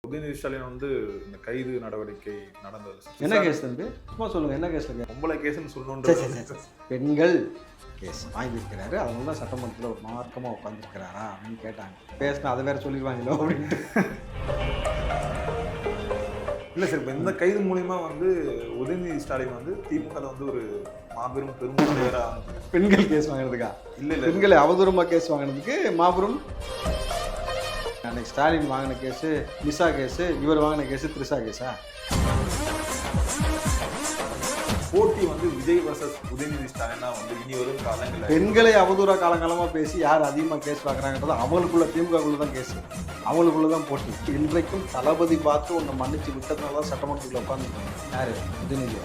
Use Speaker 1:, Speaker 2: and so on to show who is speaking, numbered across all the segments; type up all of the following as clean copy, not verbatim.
Speaker 1: உதயநிதி ஸ்டாலின் வந்து இந்த கைது நடவடிக்கை நடந்தது.
Speaker 2: என்ன கேஸ் தம்பி? சும்மா சொல்லுங்க, என்ன கேஸ்ல?
Speaker 1: பொம்பளை கேஸ்ன்னு சொல்லணுன்றது.
Speaker 2: பெண்கள் கேஸ் வாங்கியிருக்கிறாரு, அதனால தான் சட்டமன்றத்தில் ஒரு மார்க்கமாக உட்காந்துருக்கிறாரா அப்படின்னு கேட்டாங்க. பேசினா அதை வேற சொல்லிடுவாங்களோ அப்படின்ட்டு.
Speaker 1: இல்லை சார், இப்போ இந்த கைது மூலியமா வந்து உதயநிதி ஸ்டாலின் வந்து திமுக வந்து ஒரு மாபெரும் பெரும்பான்மையாக
Speaker 2: பெண்கள் கேஸ் வாங்கினதுக்கா?
Speaker 1: இல்லை இல்லை,
Speaker 2: பெண்களை அவதூறமாக கேஸ் வாங்கினதுக்கு மாபெரும். அன்னைக்கு ஸ்டாலின் வாங்கின கேஸு நிஷா கேஸு, இவர் வாங்கின கேஸு த்ரிஷா கேஸா?
Speaker 1: போட்டி வந்து விஜய் வர்சஸ் உதயநிதி ஸ்டாலினா வந்து இனி வரும் காலங்களில்
Speaker 2: பெண்களை அவதூறா காலங்காலமாக பேசி யார் அதிகமாக கேஸ் வாங்குறாங்கன்றது அவங்களுக்குள்ள, திமுகக்குள்ள தான் கேஸ், அவங்களுக்குள்ள தான் போட்டி. இன்றைக்கும் தளபதி பார்த்து ஒன்று மன்னிச்சு விட்டதுனால தான் சட்டமன்றத்தில் உட்காந்துருக்காங்க. யார்? உதயநிதி.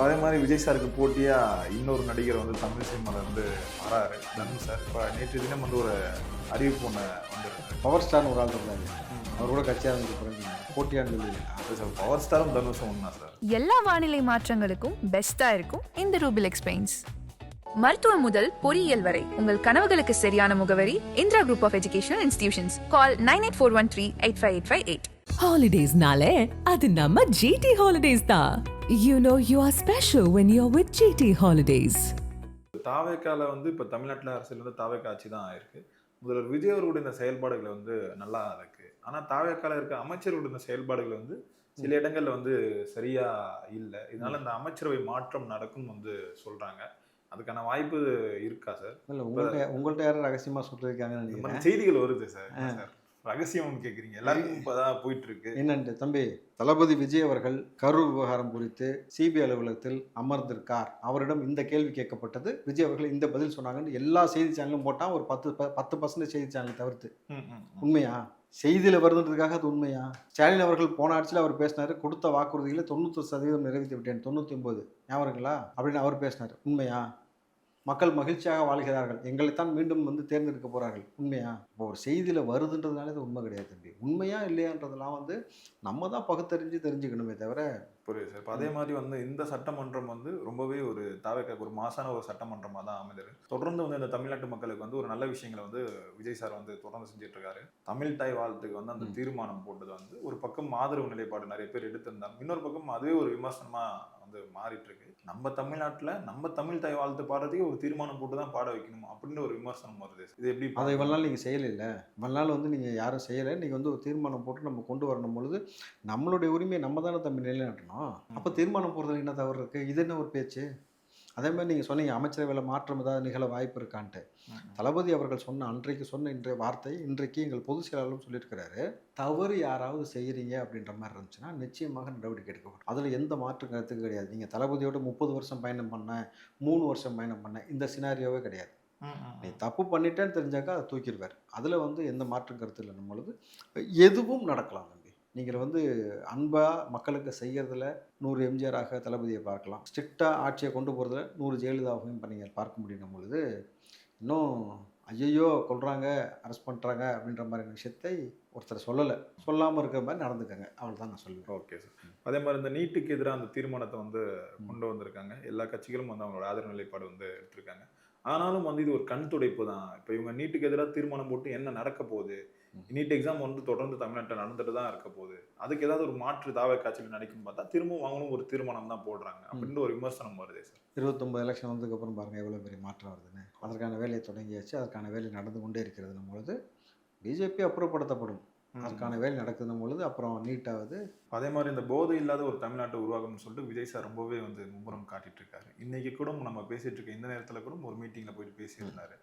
Speaker 1: அதே மாதிரி விஜய் சாருக்கு போட்டியா இன்னொரு நடிகர் வந்து தமிழ் சினிமாவில் வந்து வராரு, தனுஷ் சார். இப்போ நேற்று தினம் வந்து ஒரு அறிவிப்பு ஒன்று வந்துருக்கு.
Speaker 2: பவர் ஸ்டார்னு ஒரு ஆள் இருந்தாரு, அவர் கூட கட்சியாக இருந்து போகிறீங்க போட்டியான்னு சொல்லி.
Speaker 1: அது சார், பவர் ஸ்டாரும் தனுஷும் ஒன்றா சார்?
Speaker 3: எல்லா வானிலை மாற்றங்களுக்கும் பெஸ்டா இருக்கும் இந்த ரூபில் எக்ஸ்பிளைன்ஸ். மருத்துவம் முதல் பொறியியல் வரை உங்கள் கனவுகளுக்கு சரியான முகவரி Indira group of educational institutions. Call 9841385858.
Speaker 4: Holidays-nale, adu namma GT Holidays da. You know you are special when you're with GT Holidays.
Speaker 1: தாவேக்கால வந்து இப்போ தமிழ்நாட்டில் அரசியல் வந்து தாவேக்கா ஆட்சி தான் ஆயிருக்கு. முதல்வர் விஜய் அவர்களுடைய இந்த செயல்பாடுகள் வந்து நல்லா இருக்கு. ஆனால் தாவேக்கால இருக்க அமைச்சர்களுடைய இந்த செயல்பாடுகள் வந்து சில இடங்கள்ல வந்து சரியா இல்லை. இதனால இந்த அமைச்சரவை மாற்றம் நடக்கும் வந்து சொல்றாங்க. அதுக்கான வாய்ப்பு இருக்கா சார்?
Speaker 2: இல்லை, உங்கள்கிட்ட யாரும் ரகசியமாக சொல்லியிருக்காங்கன்னு
Speaker 1: இந்த மாதிரி
Speaker 2: நினைக்கிறேன்.
Speaker 1: செய்திகள் வருது சார். சார், ரகசியம் கேட்குறீங்க, எல்லாருக்கும் இப்போதான் போயிட்டு இருக்கு.
Speaker 2: என்னன்ட்டு தம்பி, தளபதி விஜய் அவர்கள் கரூர் விவகாரம் குறித்து சிபிஐ அலுவலகத்தில் அமர்ந்திருக்கார். அவரிடம் இந்த கேள்வி கேட்கப்பட்டது, விஜய் அவர்கள் இந்த பதில் சொன்னாங்கன்னு எல்லா செய்தி சேனலும் போட்டால் ஒரு 10% செய்தி சேனல் தவிர்த்து. உண்மையா? செய்தியில் வருதுன்றதுக்காக அது உண்மையா? ஸ்டாலின் அவர்கள் போன ஆட்சியில் அவர் பேசினார், கொடுத்த வாக்குறுதிகளை 90% நிறைவேற்றி விட்டேன், 99 ஞாபகங்களா அப்படின்னு அவர் பேசினார். உண்மையா? மக்கள் மகிழ்ச்சியாக வாழ்கிறார்கள், எங்களைத்தான் மீண்டும் வந்து தேர்ந்தெடுக்க போகிறார்கள். உண்மையா? இப்போ ஒரு செய்தியில் வருதுன்றதுனால இது உண்மை கிடையாது தம்பி. உண்மையா இல்லையான்றதெல்லாம் வந்து நம்ம தான் பகுத்தறிஞ்சு தெரிஞ்சுக்கணுமே தவிர.
Speaker 1: புரியுது சார். இப்போ அதே மாதிரி வந்து இந்த சட்டமன்றம் வந்து ரொம்பவே ஒரு தாவேக்காக்கு ஒரு மாசான ஒரு சட்டமன்றமாக தான் அமைந்திருக்கு. தொடர்ந்து வந்து இந்த தமிழ்நாட்டு மக்களுக்கு வந்து ஒரு நல்ல விஷயங்களை வந்து விஜய் சார் வந்து தொடர்ந்து செஞ்சுட்டு இருக்காரு. தமிழ் தாய் வாழ்த்துக்கு வந்து அந்த தீர்மானம் போட்டது வந்து ஒரு பக்கம் ஆதரவு நிலைப்பாடு நிறைய பேர் எடுத்திருந்தாங்க, இன்னொரு பக்கம் அதுவே ஒரு விமர்சனமாக வந்து மாறிட்டு இருக்கு. நம்ம தமிழ்நாட்டில் நம்ம தமிழ் தாய் வாழ்த்து பாடுறதுக்கு ஒரு தீர்மானம் போட்டு தான் பாட வைக்கணும் அப்படின்னு ஒரு விமர்சனம் வருது. இது எப்படி?
Speaker 2: அதை இவ்வளோ நாள் நீங்கள் செய்யலை, இவ்வளோ நாள் வந்து நீங்கள் யாரும் செய்யலை. நீங்கள் வந்து ஒரு தீர்மானம் போட்டு நம்ம கொண்டு வரணும் பொழுது நம்மளுடைய உரிமையை நம்ம தானே தம்பி நிலைநாட்டணும். அப்போ தீர்மானம் போடுறதுல என்ன தவறு இருக்குது? இது என்ன ஒரு பேச்சு? அதே மாதிரி நீங்கள் சொன்னீங்க அமைச்சரவையில் மாற்றம் ஏதாவது நிகழ வாய்ப்பு இருக்கான்ட்டு. தளபதி அவர்கள் சொன்ன அன்றைக்கு சொன்ன இன்றைய வார்த்தை இன்றைக்கு எங்கள் பொதுச் செயலாளரும் சொல்லியிருக்கிறாரு, தவறு யாராவது செய்கிறீங்க அப்படின்ற மாதிரி இருந்துச்சுன்னா நிச்சயமாக நடவடிக்கை எடுக்கப்படும். அதில் எந்த மாற்று கருத்துக்கு கிடையாது. நீங்கள் தளபதியோட 30 வருஷம் பயணம் பண்ண, 3 வருஷம் பயணம் பண்ண, இந்த சினாரியோவே கிடையாது. நீ தப்பு பண்ணிட்டேன்னு தெரிஞ்சாக்கா அதை தூக்கிடுவார். அதில் வந்து எந்த மாற்று கருத்து இல்லைன்னும் பொழுது எதுவும் நடக்கலாம் தம்பி. நீங்கள் வந்து அன்பாக மக்களுக்கு செய்கிறதுல 100 எம்ஜிஆராக தளபதியை பார்க்கலாம், ஸ்ட்ரிக்டாக ஆட்சியை கொண்டு போகிறதுல 100 ஜெயலலிதாவையும் இப்போ நீங்கள் பார்க்க முடியும் பொழுது இன்னும் ஐயையோ கொள்கிறாங்க, அரெஸ்ட் பண்ணுறாங்க அப்படின்ற மாதிரி விஷயத்தை ஒருத்தர் சொல்லாமல் இருக்கிற மாதிரி நடந்துக்கங்க, அவள் தான் நான் சொல்லுவேன்.
Speaker 1: Okay sir. அதே மாதிரி இந்த நீட்டுக்கு எதிராக அந்த தீர்மானத்தை வந்து கொண்டு வந்திருக்காங்க. எல்லா கட்சிகளும் வந்து அவங்களோட ஆதரவு நிலைப்பாடு வந்து எடுத்திருக்காங்க. ஆனாலும் வந்து இது ஒரு கண் துடைப்பு தான். இப்போ இவங்க நீட்டுக்கு எதிராக தீர்மானம் போட்டு என்ன நடக்க போகுது? நீட் எக்ஸாம் வந்து தொடர்ந்து தமிழ்நாட்டில் நடந்துட்டு தான் இருக்க போகுது. அதுக்கு ஏதாவது ஒரு மாற்று தாவே காட்சியில் நடிக்கும் பார்த்தா திரும்பவும் வாங்கணும் ஒரு தீர்மானம் தான் போடுறாங்க அப்படின்னு ஒரு விமர்சனம் வருது சார்.
Speaker 2: 29 எலெக்ஷன் வந்ததுக்கப்புறம் பாருங்கள் எவ்வளோ பெரிய மாற்றம் வருதுன்னு. அதற்கான வேலையை தொடங்கியாச்சு, அதற்கான வேலை நடந்து கொண்டே இருக்கிறது பொழுது பிஜேபி அப்புறப்படுத்தப்படும். அதற்கான வேலை நடக்குதும் பொழுது அப்புறம் நீட்டாவது.
Speaker 1: அதே மாதிரி இந்த போதை இல்லாத ஒரு தமிழ்நாட்டை உருவாக்கணும்னு சொல்லிட்டு விஜய் சார் ரொம்பவே வந்து மும்முரம் காட்டிட்டு இருக்காரு. இன்னைக்கு கூட நம்ம பேசிட்டு இருக்க இந்த நேரத்தில் கூட ஒரு மீட்டிங்கில் போயிட்டு பேசியிருந்தாரு.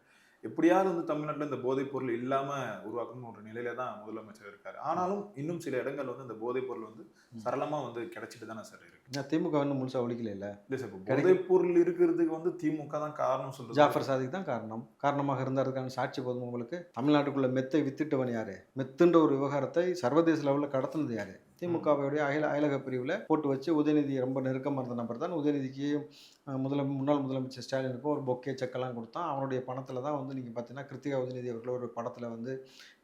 Speaker 1: எப்படியாவது வந்து தமிழ்நாட்டில் இந்த போதைப் பொருள் இல்லாமல் உருவாக்கணும்னு ஒரு நிலையில தான் முதலமைச்சர் இருக்காரு. ஆனாலும் இன்னும் சில இடங்கள் வந்து இந்த போதைப் பொருள் வந்து சரளமாக வந்து கிடைச்சிட்டு தானே சார் இருக்கு.
Speaker 2: திமுக இன்னும் முழுசாக ஒழிக்கல. இல்லை
Speaker 1: சார், போதைப் பொருள் இருக்கிறதுக்கு வந்து திமுக தான் காரணம் சொல்லுது.
Speaker 2: ஜாஃபர் சாதிக் தான் காரணமாக இருந்தாருக்கான சாட்சி போதும் உங்களுக்கு. தமிழ்நாட்டுக்குள்ள மெத்தை வித்துட்டவன் யாரு? மெத்துன்ற ஒரு விவகாரத்தை சர்வதேச லெவலில் கடத்தினது யாரு? திமுகவுடைய அயலக பிரிவில் போட்டு வச்சு உதயநிதி ரொம்ப நெருக்கமாக இருந்த நபர் தான். உதயநிதிக்கு முன்னாள் முதலமைச்சர் ஸ்டாலினுக்கும் ஒரு பொக்கே செக்கெல்லாம் கொடுத்தான். அவனுடைய பணத்தில் தான் வந்து நீங்கள் பார்த்தீங்கன்னா கிருத்திகா உதயநிதி அவர்கள் ஒரு படத்தில் வந்து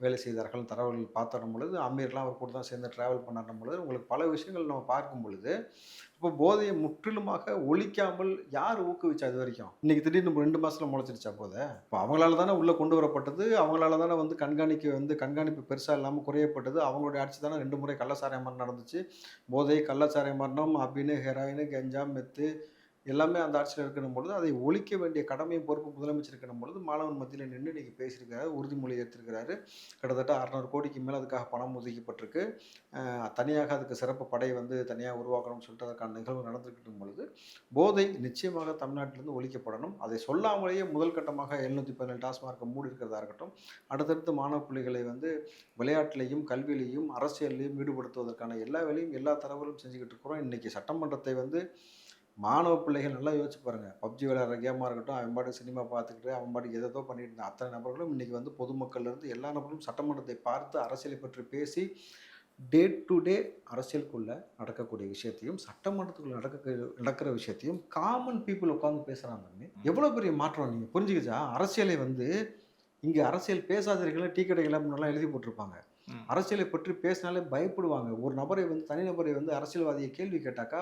Speaker 2: வேலை செய்தார்கள் தரவுகள் பார்த்துடும் பொழுது அமீர்லாம் அவர் கூட தான் சேர்ந்து ட்ராவல் பண்ணாடும் பொழுது உங்களுக்கு பல விஷயங்கள் நம்ம பார்க்கும் பொழுது இப்போ போதையை முற்றிலுமாக ஒழிக்காமல் யார் ஊக்குவிச்சா இது வரைக்கும்? இன்னைக்கு திடீர்னு 2 மாசத்துல முளைச்சிருச்சா போதை? இப்போ அவங்களால தானே உள்ளே கொண்டு வரப்பட்டது, அவங்களால தானே வந்து கண்காணிப்பு பெருசாக இல்லாமல் குறையப்பட்டது. அவங்களுடைய ஆட்சி தானே 2 முறை கள்ளச்சாராயம் மரணம் நடந்துச்சு. போதை, கள்ளச்சாராயம் மரணம், அப்படின்னு ஹெராயின், கஞ்சா, மெத்து எல்லாமே அந்த ஆட்சியில் இருக்கணும் பொழுது அதை ஒழிக்க வேண்டிய கடமையும் பொறுப்பு முதலமைச்சர் இருக்கணும் பொழுது மாணவன் மத்தியில் நின்று இன்றைக்கி பேசியிருக்காரு, உறுதிமொழி ஏற்றிருக்கிறாரு. கிட்டத்தட்ட 600 கோடிக்கு மேலே அதுக்காக பணம் ஒதுக்கப்பட்டிருக்கு. தனியாக அதுக்கு சிறப்பு படை வந்து தனியாக உருவாக்கணும்னு சொல்லிட்டு அதற்கான நிகழ்வு நடந்துக்கிட்டும் பொழுது போதை நிச்சயமாக தமிழ்நாட்டிலிருந்து ஒழிக்கப்படணும். அதை சொல்லாமலேயே முதல் கட்டமாக 717 டாஸ்மார்க்கை மூடி இருக்கிறதா இருக்கட்டும், அடுத்தடுத்து மாணவ பிள்ளைகளை வந்து விளையாட்டிலையும் கல்வியிலையும் அரசியலையும் ஈடுபடுத்துவதற்கான எல்லா வேலையும் எல்லா தரவுகளும் செஞ்சுக்கிட்டு இருக்கிறோம். இன்றைக்கி சட்டமன்றத்தை வந்து மாணவ பிள்ளைகள் நல்லா யோசிச்சு பாருங்கள். பப்ஜி விளையாடுற கேமாக இருக்கட்டும், அவன் பாட்டுக்கு சினிமா பார்த்துக்கிட்டு அவன் பாட்டுக்கு எதோ பண்ணிட்டு இருந்த அத்தனை நபர்களும் இன்றைக்கி வந்து பொதுமக்கள்லேருந்து எல்லா நபர்களும் சட்டமன்றத்தை பார்த்து அரசியலை பற்றி பேசி டே டு டே அரசியலுக்குள்ளே நடக்கக்கூடிய விஷயத்தையும் சட்டமன்றத்துக்குள்ளே நடக்கிற விஷயத்தையும் காமன் பீப்புள் உட்காந்து பேசுகிறாங்க. எவ்வளோ பெரிய மாற்றம் நீங்கள் புரிஞ்சுக்கிச்சா? அரசியலை வந்து இங்கே அரசியல் பேசாதீர்களே டீ கடைகள் முன்னெல்லாம் எழுதி போட்டிருப்பாங்க. அரசியலை பற்றி பேசினாலே பயப்படுவாங்க. ஒரு நபரை வந்து தனிநபரை வந்து அரசியல்வாதியை கேள்வி கேட்டாக்கா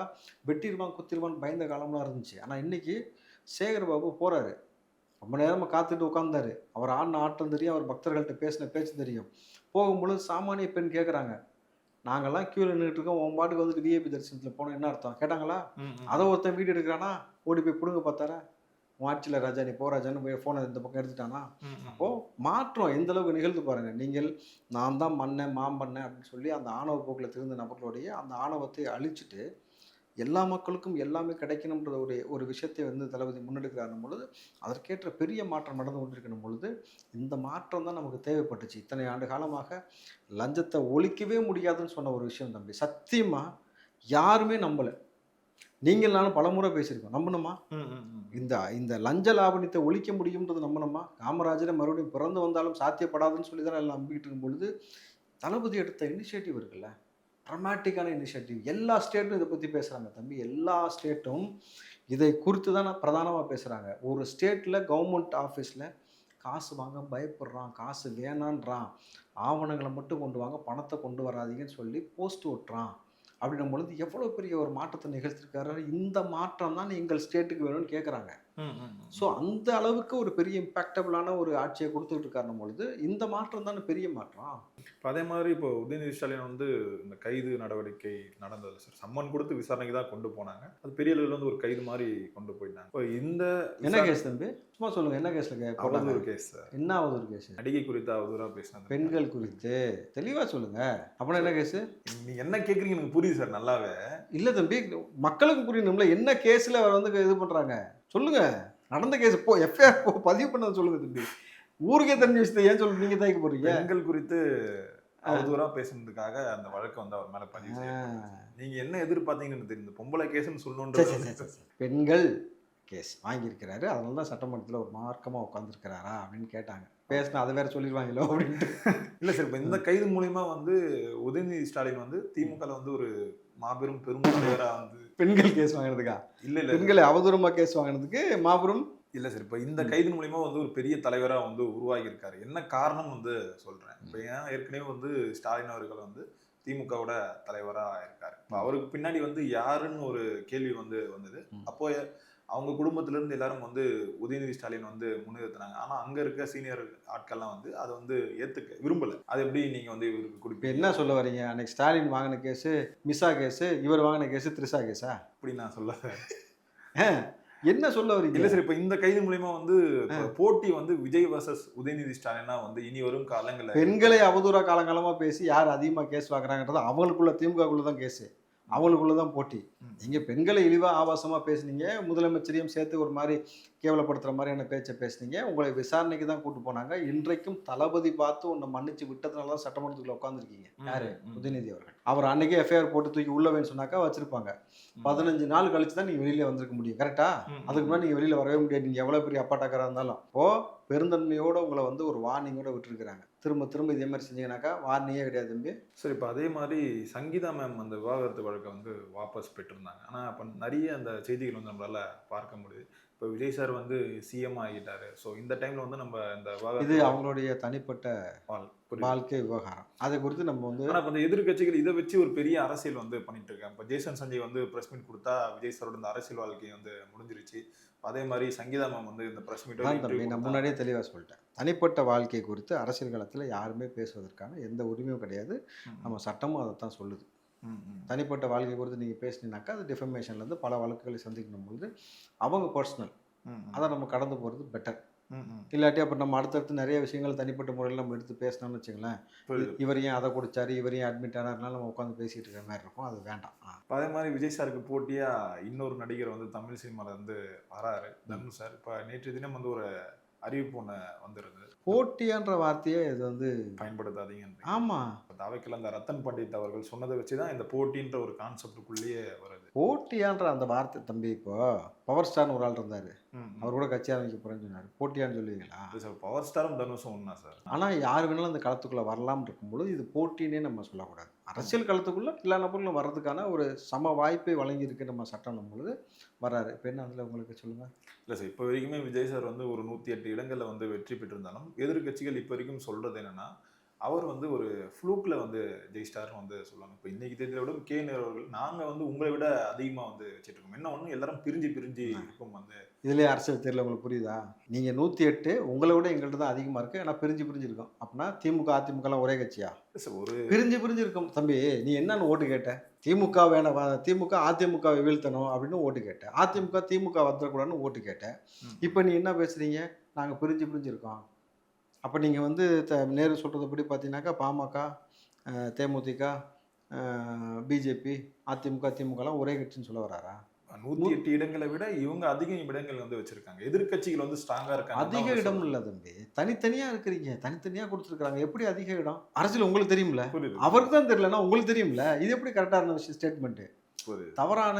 Speaker 2: வெட்டிடுவான் குத்திடுவான்னு பயந்த காலம்லாம் இருந்துச்சு. ஆனால் இன்றைக்கி சேகர் பாபு போகிறாரு, ரொம்ப நேரமாக காத்துட்டு உட்காந்தாரு. அவர் ஆடின ஆட்டம் தெரியும், அவர் பக்தர்கள்ட்ட பேசின பேச்சு தெரியும். போகும்பொழுது சாமானிய பெண் கேட்குறாங்க, நாங்கள்லாம் க்யூவில் நின்றுட்டு இருக்கோம், உன் பாட்டுக்கு வந்துட்டு விஐபி தரிசனத்தில் போனோம், என்ன அர்த்தம் கேட்டாங்களா? அதை ஒருத்தன் வீடியோ எடுக்கிறானா, ஓடி போய் பிடுங்க பார்த்தாரா, உன் ஆட்சியில் ராஜா நீ போ ராஜான்னு போய் ஃபோனை இந்த பக்கம் எடுத்துட்டானா? அப்போது மாற்றம் எந்த அளவுக்கு நிகழ்ந்து பாருங்கள். நீங்கள் நான் தான் மன்னன் மாம்பண்ணேன் அப்படின்னு சொல்லி அந்த ஆணவ போக்கில் திருந்த நபர்களுடைய அந்த ஆணவத்தை அழிச்சிட்டு எல்லா மக்களுக்கும் எல்லாமே கிடைக்கணுன்ற ஒரு விஷயத்தை வந்து தளபதி முன்னெடுக்கிறார் பொழுது அதற்கேற்ற பெரிய மாற்றம் நடந்து கொண்டிருக்கணும் பொழுது இந்த மாற்றம் தான் நமக்கு தேவைப்பட்டுச்சு. இத்தனை ஆண்டு காலமாக லஞ்சத்தை ஒழிக்கவே முடியாதுன்னு சொன்ன ஒரு விஷயம் தம்பி, சத்தியமாக யாருமே நம்பலை. நீங்கள் நானும் பலமுறை பேசியிருக்கோம், நம்பணுமா? இந்த லஞ்ச லாபணியத்தை ஒழிக்க முடியும்ன்றது நம்பணுமா? காமராஜரை மறுபடியும் பிறந்து வந்தாலும் சாத்தியப்படாதுன்னு சொல்லி தான் எல்லாம் நம்பிக்கிட்டு இருக்கும் பொழுது தளபதி எடுத்த இனிஷியேட்டிவ் இருக்குல்ல, ட்ரமாட்டிக்கான இனிஷியேட்டிவ். எல்லா ஸ்டேட்டும் இதை பற்றி பேசுகிறாங்க தம்பி. எல்லா ஸ்டேட்டும் இதை குறித்து தான் பிரதானமாக பேசுகிறாங்க. ஒரு ஸ்டேட்டில் கவர்மெண்ட் ஆஃபீஸில் காசு வாங்க பயப்படுறான், காசு வேணான்றான், ஆவணங்களை மட்டும் கொண்டு வாங்க பணத்தை கொண்டு வராதீங்கன்னு சொல்லி போஸ்ட் ஓட்டுறான். அப்படின்னும் பொழுது எவ்வளோ பெரிய ஒரு மாற்றத்தை நிகழ்த்திருக்காரு. இந்த மாற்றம் தான் எங்கள் ஸ்டேட்டுக்கு வேணும்னு கேட்குறாங்க. ஸோ அந்த அளவுக்கு ஒரு பெரிய இம்பேக்டபுளான ஒரு ஆட்சியை கொடுத்துட்டு இருக்காருன்னும் பொழுது இந்த மாற்றம் தானே பெரிய மாற்றம்.
Speaker 1: இப்போ அதே மாதிரி இப்போ உதயநிதி ஸ்டாலின் வந்து இந்த கைது நடவடிக்கை நடந்தது சார், சம்மன் கொடுத்து விசாரணைக்கு தான் கொண்டு போனாங்க. அது பெரிய அளவில் வந்து ஒரு கைது மாதிரி கொண்டு போயிட்டாங்க. இப்போ இந்த
Speaker 2: என்ன கேஸ் தம்பி சும்மா சொல்லுங்க, என்ன கேஸ்ல
Speaker 1: அவதூறு கேஸ் சார்?
Speaker 2: என்ன அவதூறு கேஸ்?
Speaker 1: நடிகை குறித்து அவதூறா பேசினது,
Speaker 2: பெண்கள் குறித்து தெளிவா சொல்லுங்க. அப்புறம் என்ன கேஸ்?
Speaker 1: நீங்க என்ன கேட்குறீங்க எனக்கு புரியுது சார் நல்லாவே.
Speaker 2: இல்ல தம்பி மக்களுக்கு புரியணும்ல, என்ன கேஸ்ல அவர் வந்து இது பண்றாங்க சொல்லுங்க. நடந்த கேஸ் போ எஃப்ஐஆர் பதிவு பண்ணது சொல்லுங்க தம்பி. ஊருக்கே தெரிஞ்ச விஷயத்தை ஏன் சொல்லு நீங்க தான் போறீங்க?
Speaker 1: பெண்கள் குறித்து அவதூறா பேசுனதுக்காக அந்த வழக்கு வந்து அவர் மேல பதிவு செய்யப்பட்டுச்சு. நீங்க என்ன எதிர்பார்த்தீங்கன்னு தெரியுது, பொம்பளை கேஸ்ன்னு சொல்லணும்ன்றது.
Speaker 2: பெண்கள் கேஸ் வாங்கியிருக்கிறாரு, அதனால தான் சட்டமன்றத்தில் ஒரு மார்க்கமாக உட்காந்துருக்கிறாரா அப்படின்னு கேட்டாங்க. பேசினா அதை வேற சொல்லிடுவாங்களோ அப்படின்ட்டு.
Speaker 1: இல்லை சார், இப்போ இந்த கைது மூலியமா வந்து உதயநிதி ஸ்டாலின் வந்து திமுகவில் வந்து ஒரு மாபெரும் பெரும் தலைவராக வந்து
Speaker 2: பெண்கள் கேஸ் வாங்கினதுக்கா?
Speaker 1: இல்லை
Speaker 2: பெண்களை அவதூறமா கேஸ் வாங்கினதுக்கு மாபெரும்
Speaker 1: இல்லை சார். இப்போ இந்த கைது மூலியமா வந்து ஒரு பெரிய தலைவராக வந்து உருவாகி இருக்காரு. என்ன காரணம் வந்து சொல்றேன். இப்போ ஏன் ஏற்கனவே வந்து ஸ்டாலின் அவர்கள் வந்து திமுகவோட தலைவராக இருக்காரு. இப்போ அவருக்கு பின்னாடி வந்து யாருன்னு ஒரு கேள்வி வந்து வந்தது. அப்போ அவங்க குடும்பத்திலேருந்து எல்லாரும் வந்து உதயநிதி ஸ்டாலின் வந்து முன்னிறுத்தினாங்க. ஆனால் அங்கே இருக்க சீனியர் ஆட்கள்லாம் வந்து அதை வந்து ஏற்றுக்க விரும்பலை. அது எப்படி நீங்கள் வந்து இவருக்கு கொடுப்பீங்க?
Speaker 2: என்ன சொல்ல வரீங்க? அன்னைக்கு ஸ்டாலின் வாங்கின கேஸு மிஸ்ஸா கேஸு, இவர் வாங்கின கேஸு த்ரிஷா கேஸா?
Speaker 1: அப்படி நான் சொல்ல
Speaker 2: என்ன சொல்ல வரீங்க?
Speaker 1: இல்லை சார், இப்போ இந்த கைது மூலியமா வந்து போட்டி வந்து விஜய் வர்சஸ் உதயநிதி ஸ்டாலினா வந்து இனி வரும் காலங்களில்
Speaker 2: பெண்களை அவதூறா காலங்காலமாக பேசி யார் அதிகமாக கேஸ் வாங்குறாங்கன்றது அவங்களுக்குள்ள திமுகக்குள்ள தான் கேஸு, அவங்களுக்குள்ள தான் போட்டி. நீங்கள் பெண்களை இழிவாக ஆபாசமாக பேசுனீங்க, முதலமைச்சரையும் சேர்த்து ஒரு மாதிரி கேவலப்படுத்துகிற மாதிரியான பேச்சை பேசுனீங்க, உங்களை விசாரணைக்கு தான் கூட்டு போனாங்க. இன்றைக்கும் தளபதி பார்த்து உன்னை மன்னிச்சு விட்டதுனால தான் சட்டமன்றத்துக்குள்ள உட்காந்துருக்கீங்க. யாரு? உதயநிதி அவர்கள். அவர் அன்னைக்கே எஃப்ஐஆர் போட்டு தூக்கி உள்ள வேணும்னு சொன்னாக்கா வச்சிருப்பாங்க. 15 நாள் கழிச்சு தான் நீங்க வெளியில வந்திருக்க முடியும். கரெக்டா? அதுக்கு முன்னாடி நீங்க வெளியில வரவே முடியாது. நீங்க எவ்வளவு பெரிய அப்பாட்டக்காரா இருந்தாலும். இப்போ பெருந்தன்மையோட உங்களை வந்து ஒரு வார்னிங்கோட விட்டுருக்காங்க. திரும்ப திரும்ப இதே மாதிரி செஞ்சீங்கன்னாக்கா வார்னிங்கே கிடையாது தம்பி.
Speaker 1: சரி, இப்போ அதே மாதிரி சங்கீதா மேம் அந்த விவாகரத்து வழக்கை வந்து வாபஸ் பெற்றிருந்தாங்க. ஆனால் அப்போ நிறைய அந்த செய்திகள் வந்து நம்மளால பார்க்க முடியுது. இப்போ விஜய் சார் வந்து சிஎம் ஆகிட்டாரு. ஸோ இந்த டைம்ல வந்து நம்ம இந்த
Speaker 2: இது
Speaker 1: விவாகரத்து
Speaker 2: அவங்களுடைய தனிப்பட்ட வாழ்க்கை விவகாரம். அதை குறித்து நம்ம வந்து
Speaker 1: ஆனால் இப்போ இந்த எதிர்கட்சிகள் இதை வச்சு ஒரு பெரிய அரசியல் வந்து பண்ணிட்டு இருக்காங்க. இப்போ ஜேசன் சஞ்சய் வந்து பிரஸ் மீட் கொடுத்தா விஜய் சாரோட இந்த அரசியல் வாழ்க்கை வந்து முடிஞ்சிருச்சு. அதே மாதிரி சங்கீதா மேம் வந்து இந்த பிரஸ் மீட்
Speaker 2: தான் தம்பி, நான் முன்னாடியே தெளிவாக சொல்லிட்டேன். தனிப்பட்ட வாழ்க்கை குறித்து அரசியல் களத்தில் யாருமே பேசுவதற்கான எந்த உரிமையும் கிடையாது. நம்ம சட்டமும் அதை தான் சொல்லுது. தனிப்பட்ட வாழ்க்கை குறித்து நீங்கள் பேசினீங்கன்னாக்கா அது டிஃபமேஷன்லேருந்து பல வழக்குகளை சந்திக்கணும் பொழுது அவங்க பர்சனல் அதை நம்ம கடந்து போகிறது பெட்டர். இல்லாட்டி அப்போ நம்ம அடுத்தடுத்து நிறைய விஷயங்கள் தனிப்பட்ட முறையில் நம்ம எடுத்து பேசினோம்னு வச்சுங்களேன், இவர் ஏன் அதை குடிச்சாரு, இவர் ஏன் அட்மிட் ஆனார்னால நம்ம உட்காந்து பேசிகிட்டு இருக்கிற மாதிரி இருக்கும். அது வேண்டாம்.
Speaker 1: அதே மாதிரி விஜய் சாருக்கு போட்டியா இன்னொரு நடிகர் வந்து தமிழ் சினிமாவில் வந்து வராரு, தனுஷ் சார். இப்போ நேற்று தினம் வந்து ஒரு அறிவிப்பு ஒன்று வந்துருது.
Speaker 2: போட்டியான்ற வார்த்தையே இது வந்து
Speaker 1: பயன்படுத்தாதீங்க.
Speaker 2: ஆமாம்,
Speaker 1: தாவைக்கில் அந்த ரத்தன் பண்டிட் அவர்கள் சொன்னதை வச்சு தான் இந்த போட்டின்ற ஒரு கான்செப்டுக்குள்ளேயே வருது.
Speaker 2: போட்டியான்ற அந்த வார்த்தை தம்பி, இப்போ பவர் ஸ்டார்னு ஒரு ஆள் இருந்தார், அவர் கூட கட்சி ஆரம்பிக்க போகிறேன்னு சொன்னார். போட்டியான்னு சொல்லுவீங்களா?
Speaker 1: சார், பவர் ஸ்டாரும் தனுஷும் ஒன்றா சார்?
Speaker 2: ஆனால் யார் வேணாலும் அந்த களத்துக்குள்ளே வரலாம்னு இருக்கும்பொழுது இது போட்டின்னே நம்ம சொல்லக்கூடாது. அரசியல் களத்துக்குள்ளே எல்லா நபர்களும் வர்றதுக்கான ஒரு சம வாய்ப்பை வழங்கியிருக்கு நம்ம சட்டம் பொழுது வராரு. இப்போ என்ன அதில் உங்களுக்கு சொல்லுங்கள்.
Speaker 1: இல்லை சார், இப்போ வரைக்குமே விஜய் சார் வந்து ஒரு 108 இடங்களில் வந்து வெற்றி பெற்றிருந்தாலும் எதிர்கட்சிகள் இப்போ வரைக்கும் சொல்கிறது என்னென்னா அவர் வந்து ஒரு ஃப்ளூக்கில் வந்து ஜெயிஸ்டார்னு வந்து சொல்லுவாங்க. இப்போ இன்றைக்கி தேதியை விட கே நேரவர்கள் நாங்கள் வந்து உங்களை விட அதிகமாக வந்து வச்சுட்ருக்கோம். என்ன ஒன்று எல்லாரும் பிரிஞ்சு இருக்கும் வந்து
Speaker 2: இதிலே அரசியல் தெரியல. உங்களுக்கு புரியுதா? நீங்கள் 108 உங்களை விட எங்கள்கிட்ட தான் அதிகமாக இருக்குது. ஆனால் பிரிஞ்சு இருக்கோம். அப்படின்னா திமுக அதிமுகலாம் ஒரே கட்சியா?
Speaker 1: ஒரு
Speaker 2: பிரிஞ்சு இருக்கும் தம்பி. நீ என்னன்னு ஓட்டு கேட்ட? திமுக வேணாம், திமுக அதிமுகவை வீழ்த்தணும் அப்படின்னு ஓட்டு கேட்டேன். அதிமுக திமுக வந்துடக்கூடாதுன்னு ஓட்டு கேட்டேன். இப்போ நீ என்ன பேசுகிறீங்க? நாங்கள் பிரிஞ்சு இருக்கோம். அப்போ நீங்கள் வந்து நேரு சொல்கிறதுபடி பார்த்தீங்கன்னாக்கா பாமக, தேமுதிக, பிஜேபி, அதிமுக திமுகலாம் ஒரே கட்சின்னு சொல்ல வராரா?
Speaker 1: 108 இடங்களை விட இவங்க அதிக இடங்கள் வந்து வச்சிருக்காங்க. எதிர்கட்சிகள் வந்து ஸ்ட்ராங்கா இருக்காங்க.
Speaker 2: அதிக இடம் இல்லை தம்பி, தனித்தனியா இருக்கிறீங்க. தனித்தனியா கொடுத்துருக்காங்க. எப்படி அதிக இடம்? அரசியல் உங்களுக்கு தெரியும்ல, அவருக்கு தான் தெரியலன்னா உங்களுக்கு தெரியும்ல. இது எப்படி கரெக்டான விஷயம் ஸ்டேட்மெண்ட்? தவறான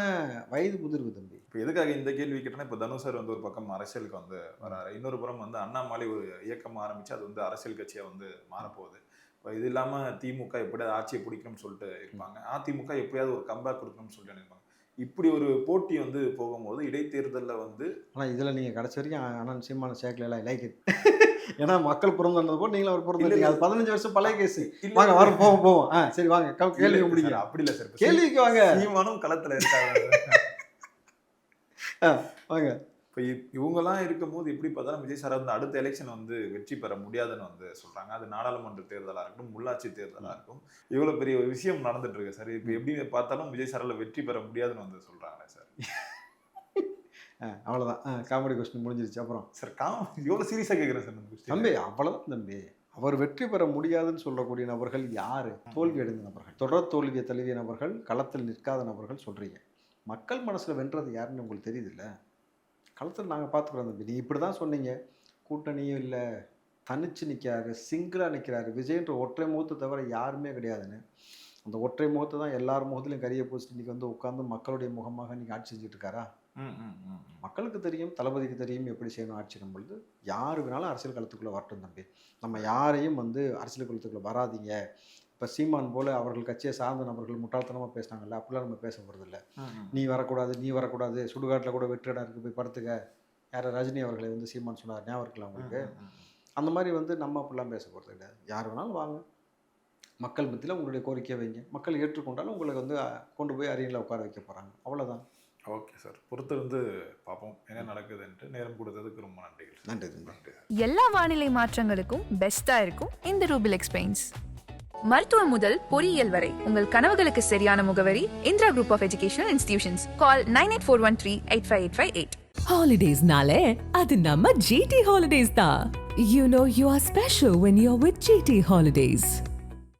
Speaker 2: வயது முதிர்வு தம்பி.
Speaker 1: இப்போ எதுக்காக இந்த கேள்வி கேட்டேன்னா, இப்போ தனுஷ் சார் வந்து ஒரு பக்கம் அரசியலுக்கு வந்து வராரு, இன்னொரு புறம் வந்து அண்ணாமலை ஒரு இயக்கம் ஆரம்பிச்சு அது வந்து அரசியல் கட்சியாக வந்து மாறப்போகுது. இப்போ இது இல்லாமல் திமுக எப்படியாவது ஆட்சியை பிடிக்கணும்னு சொல்லிட்டு இருப்பாங்க, அதிமுக எப்படியாவது ஒரு கம்பேக் கொடுக்கணும்னு சொல்லிட்டு நினைப்பாங்க. இப்படி ஒரு போட்டி வந்து போகும்போது இடைத்தேர்தலில் வந்து
Speaker 2: ஆனால் இதில் நீங்கள் கடைசி வரைக்கும் அண்ணன் சீமான சேர்க்கல லைக் இட். ஏன்னா மக்கள் பிறந்தது போது நீங்களும் அவர் பிறந்தீங்க. அது 15 வருஷம் பழைய கேஸ். வாங்க வர போவோம். சரி வாங்க கேள்வி முடியல.
Speaker 1: அப்படி இல்லை சார்,
Speaker 2: கேள்விக்கு வாங்க.
Speaker 1: சீமானும் களத்தில் இருக்காங்க.
Speaker 2: வாங்க.
Speaker 1: இப்போ இவங்கெல்லாம் இருக்கும்போது எப்படி பார்த்தாலும் விஜய் சார் வந்து அடுத்த எலெக்ஷன் வந்து வெற்றி பெற முடியாதுன்னு வந்து சொல்கிறாங்க. அது நாடாளுமன்ற தேர்தலாக இருக்கட்டும், உள்ளாட்சி தேர்தலாக இருக்கும். இவ்வளோ பெரிய ஒரு விஷயம் நடந்துட்டு இருக்கு சார். இப்போ எப்படி பார்த்தாலும் விஜய் சாரால் வெற்றி பெற முடியாதுன்னு வந்து சொல்கிறாங்களே சார்.
Speaker 2: அவ்வளோதான், காமெடி கொஸ்டின் முடிஞ்சிருச்சு. அப்புறம்
Speaker 1: சார் எவ்வளோ சீரியஸாக கேட்குறேன் சார்
Speaker 2: தம்பி. அவ்வளோதான் தம்பி. அவர் வெற்றி பெற முடியாதுன்னு சொல்லக்கூடிய நபர்கள் யார்? தோல்வி அடைந்த நபர்கள், தொடர் தோல்வியை தழுவிய நபர்கள், களத்தில் நிற்காத நபர்கள் சொல்கிறீங்க. மக்கள் மனசில் வென்றது யாருன்னு உங்களுக்கு தெரியுதுல்ல? களத்தில் நாங்கள் பார்த்துக்குறோம் தம்பி. நீங்கள் இப்படி தான் சொன்னீங்க, கூட்டணியும் இல்லை, தனிச்சு நிற்கிறாரு, சிங்கிளாக நிற்கிறாரு, விஜய்ன்ற ஒற்றை முகத்தை தவிர யாருமே கிடையாதுன்னு. அந்த ஒற்றை முகத்தை தான் எல்லார் முகத்துலையும் கரிய பூசிட்டு இன்றைக்கி வந்து உட்காந்து மக்களுடைய முகமாக இன்றைக்கி ஆட்சி செஞ்சுட்டு இருக்காரா? மக்களுக்கு தெரியும், தளபதிக்கு தெரியும் எப்படி செய்யணும் ஆட்சிக்கும் பொழுது. யார் வேணாலும் அரசியல் களத்துக்குள்ளே வரட்டும் தம்பி. நம்ம யாரையும் வந்து அரசியல் களத்துக்குள்ளே வராதிங்க. இப்போ சீமான் போல் அவர்கள் கட்சியை சார்ந்த நபர்கள் முட்டாள்தனமாக பேசினாங்கல்ல, அப்படிலாம் நம்ம பேச போகிறதில்ல. நீ வரக்கூடாது, சுடுகாட்டில் கூட வெற்றிடம் இருக்குது, போய் படுத்துக்க. யார் ரஜினி அவர்களை வந்து சீமான் சொன்னார், ஞாபகம் இருக்கலாம் உங்களுக்கு? அந்த மாதிரி வந்து நம்ம அப்படிலாம் பேச போகிறது கிடையாது. யார் வேணாலும் வாங்க, மக்கள் மத்தியில் உங்களுடைய கோரிக்கையை வைங்க. மக்கள் ஏற்றுக்கொண்டாலும் உங்களுக்கு வந்து கொண்டு போய் அரியணில் உட்கார வைக்க போகிறாங்க. அவ்வளோதான்.
Speaker 1: ஓகே சார், பொறுத்து வந்து பார்ப்போம் என்ன நடக்குதுன்ட்டு. நேரம் கொடுத்ததுக்கு ரொம்ப நன்றிகள்.
Speaker 2: நன்றி.
Speaker 3: எல்லா வானிலை மாற்றங்களுக்கும் பெஸ்டா இருக்கும் இந்த ரூபில் எக்ஸ்பெயின்ஸ். மருத்துவம் முதல் பொறியியல் வரை உங்கள் கனவுகளுக்கு சரியான முகவரி Indira group of educational institutions. Call 9841385858.
Speaker 4: Holidays nale adu namma GT Holidays da. You know you are special when you're with GT Holidays.